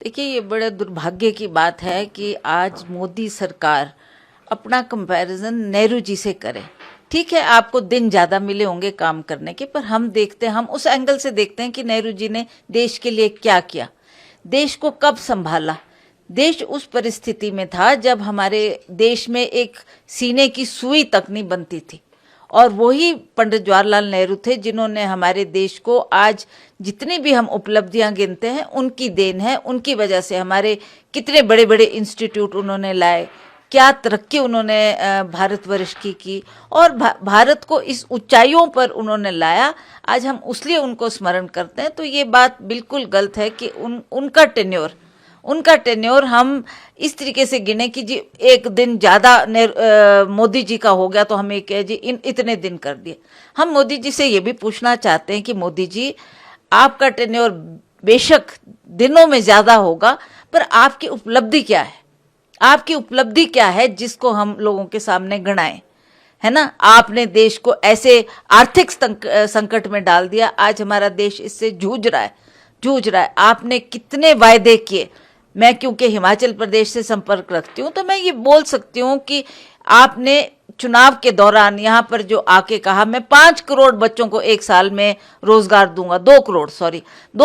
देखिए, ये बड़े दुर्भाग्य की बात है कि आज मोदी सरकार अपना कंपैरिजन नेहरू जी से करे। ठीक है, आपको दिन ज़्यादा मिले होंगे काम करने के, पर हम उस एंगल से देखते हैं कि नेहरू जी ने देश के लिए क्या किया, देश को कब संभाला। देश उस परिस्थिति में था जब हमारे देश में एक सीने की सुई तक नहीं बनती थी, और वही पंडित जवाहरलाल नेहरू थे जिन्होंने हमारे देश को आज जितनी भी हम उपलब्धियां गिनते हैं उनकी देन है। उनकी वजह से हमारे कितने बड़े बड़े इंस्टीट्यूट उन्होंने लाए, क्या तरक्की उन्होंने भारतवर्ष की और भारत को इस ऊंचाइयों पर उन्होंने लाया। आज हम उसलिए उनको स्मरण करते हैं। तो ये बात बिल्कुल गलत है कि उनका टेन्योर हम इस तरीके से गिने कि जी एक दिन ज़्यादा मोदी जी का हो गया तो हम ये कहे जी इतने दिन कर दिए। हम मोदी जी से ये भी पूछना चाहते हैं कि मोदी जी, आपका टेन्योर बेशक दिनों में ज़्यादा होगा, पर आपकी उपलब्धि क्या है? आपकी उपलब्धि क्या है जिसको हम लोगों के सामने गणाएं? है ना, आपने देश को ऐसे आर्थिक संकट में डाल दिया। आज हमारा देश इससे जूझ रहा है। आपने कितने वायदे किए। मैं क्योंकि हिमाचल प्रदेश से संपर्क रखती हूँ तो मैं ये बोल सकती हूँ कि आपने चुनाव के दौरान यहाँ पर जो आके कहा, मैं 5 करोड़ बच्चों को एक साल में रोजगार दूंगा, 2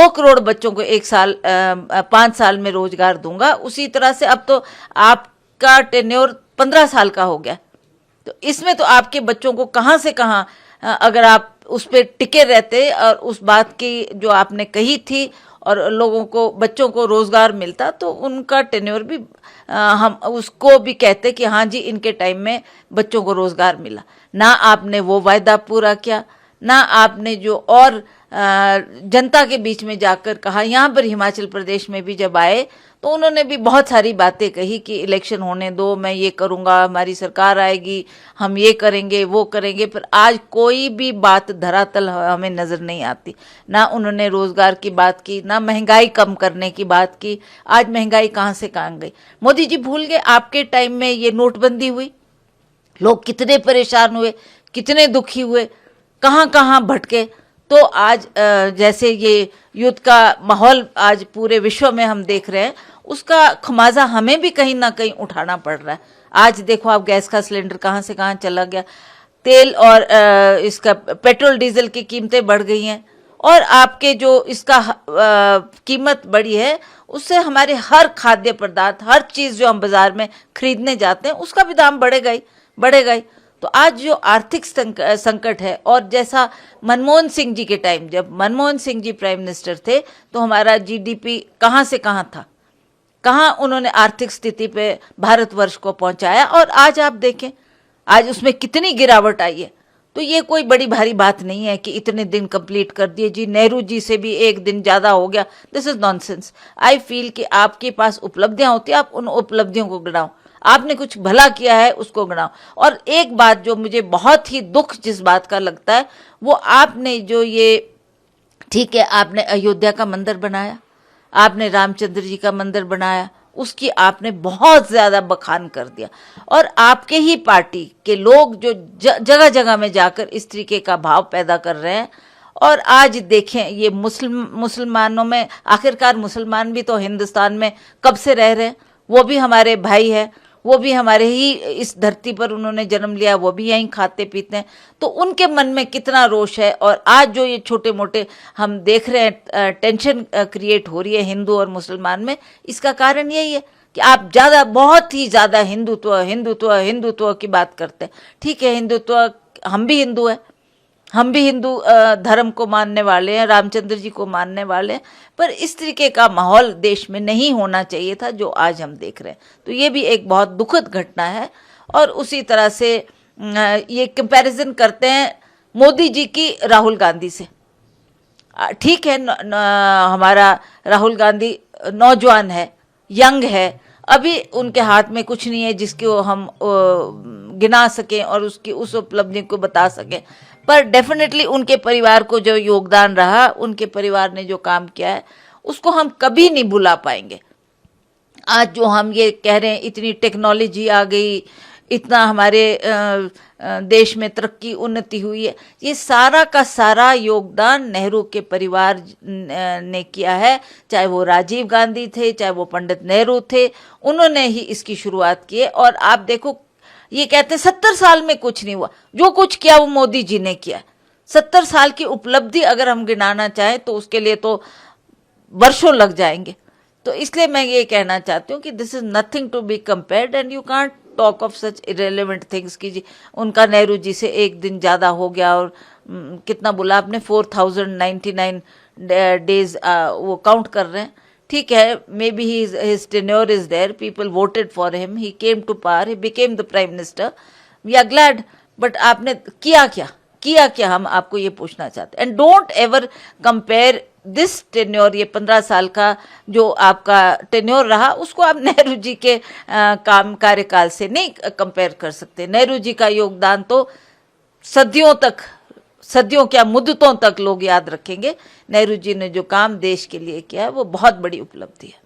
करोड़ बच्चों को एक साल 5 साल में रोजगार दूंगा। उसी तरह से अब तो आपका टेन्योर 15 साल का हो गया। तो इसमें तो आपके बच्चों को कहाँ से कहाँ, अगर आप उस पर टिके रहते और उस बात की जो आपने कही थी और लोगों को, बच्चों को रोजगार मिलता, तो उनका टेन्योर भी हम उसको भी कहते कि हाँ जी इनके टाइम में बच्चों को रोजगार मिला। ना आपने वो वायदा पूरा किया, ना आपने जो और जनता के बीच में जाकर कहा। यहाँ पर हिमाचल प्रदेश में भी जब आए तो उन्होंने भी बहुत सारी बातें कही कि इलेक्शन होने दो, मैं ये करूँगा, हमारी सरकार आएगी, हम ये करेंगे वो करेंगे, पर आज कोई भी बात धरातल हमें नज़र नहीं आती। ना उन्होंने रोज़गार की बात की, ना महंगाई कम करने की बात की। आज महंगाई कहाँ से कहाँ गई? मोदी जी भूल गए आपके टाइम में ये नोटबंदी हुई, लोग कितने परेशान हुए, कितने दुखी हुए, कहाँ कहाँ भटके। तो आज जैसे ये युद्ध का माहौल आज पूरे विश्व में हम देख रहे हैं, उसका खमाजा हमें भी कहीं ना कहीं उठाना पड़ रहा है। आज देखो आप, गैस का सिलेंडर कहाँ से कहाँ चला गया, तेल और इसका पेट्रोल डीजल की कीमतें बढ़ गई हैं, और आपके जो इसका कीमत बढ़ी है, उससे हमारे हर खाद्य पदार्थ, हर चीज़ जो हम बाजार में खरीदने जाते हैं उसका भी दाम बढ़ेगा ही। तो आज जो आर्थिक संकट है, और जैसा मनमोहन सिंह जी के टाइम, जब मनमोहन सिंह जी प्राइम मिनिस्टर थे तो हमारा जीडीपी कहाँ से कहाँ था, कहाँ उन्होंने आर्थिक स्थिति पे भारतवर्ष को पहुंचाया, और आज आप देखें आज उसमें कितनी गिरावट आई है। तो ये कोई बड़ी भारी बात नहीं है कि इतने दिन कंप्लीट कर दिए जी, नेहरू जी से भी एक दिन ज़्यादा हो गया। This is nonsense. I feel कि आपके पास उपलब्धियां होती है, आप उन उपलब्धियों को गिनाओ, आपने कुछ भला किया है उसको गिनाओ। और एक बात जो मुझे बहुत ही दुख जिस बात का लगता है, वो आपने जो ये, ठीक है आपने अयोध्या का मंदिर बनाया, आपने रामचंद्र जी का मंदिर बनाया, उसकी आपने बहुत ज़्यादा बखान कर दिया, और आपके ही पार्टी के लोग जो जगह जगह में जाकर इस तरीके का भाव पैदा कर रहे हैं। और आज देखें ये मुसलमानों में, आखिरकार मुसलमान भी तो हिंदुस्तान में कब से रह रहे हैं, वो भी हमारे भाई है, वो भी हमारे ही इस धरती पर उन्होंने जन्म लिया, वो भी यहीं खाते पीते हैं। तो उनके मन में कितना रोष है। और आज जो ये छोटे मोटे हम देख रहे हैं टेंशन क्रिएट हो रही है हिंदू और मुसलमान में, इसका कारण यही है कि आप बहुत ही ज़्यादा हिंदुत्व की बात करते हैं। ठीक है, हिंदुत्व, हम भी हिंदू धर्म को मानने वाले हैं, रामचंद्र जी को मानने वाले हैं, पर इस तरीके का माहौल देश में नहीं होना चाहिए था जो आज हम देख रहे हैं। तो ये भी एक बहुत दुखद घटना है। और उसी तरह से ये कंपैरिजन करते हैं मोदी जी की राहुल गांधी से। ठीक है, हमारा राहुल गांधी नौजवान है, यंग है, अभी उनके हाथ में कुछ नहीं है जिसको हम गिना सकें और उसकी उस उपलब्धि को बता सकें, पर डेफिनेटली उनके परिवार को जो योगदान रहा, उनके परिवार ने जो काम किया है, उसको हम कभी नहीं भुला पाएंगे। आज जो हम ये कह रहे हैं इतनी टेक्नोलॉजी आ गई, इतना हमारे देश में तरक्की उन्नति हुई है, ये सारा का सारा योगदान नेहरू के परिवार ने किया है। चाहे वो राजीव गांधी थे, चाहे वो पंडित नेहरू थे, उन्होंने ही इसकी शुरुआत की है। और आप देखो, ये कहते हैं 70 साल में कुछ नहीं हुआ, जो कुछ किया वो मोदी जी ने किया। 70 साल की उपलब्धि अगर हम गिनाना चाहें तो उसके लिए तो वर्षों लग जाएंगे। तो इसलिए मैं ये कहना चाहती हूँ कि this is nothing to be compared and you can't talk of such irrelevant things की जी उनका नेहरू जी से एक दिन ज़्यादा हो गया। और कितना बोला आपने, 4099 डेज वो काउंट कर रहे हैं। ठीक है, maybe his tenure is there, people voted for him, he came to power, he became the prime minister, we are glad. But आपने किया क्या हम आपको ये पूछना चाहते हैं। And don't ever compare this tenure, ये 15 साल का जो आपका टेन्योर रहा, उसको आप नेहरू जी के काम कार्यकाल से नहीं कंपेयर कर सकते। नेहरू जी का योगदान तो सदियों तक, सदियों क्या मुद्दतों तक लोग याद रखेंगे। नेहरू जी ने जो काम देश के लिए किया है वो बहुत बड़ी उपलब्धि है।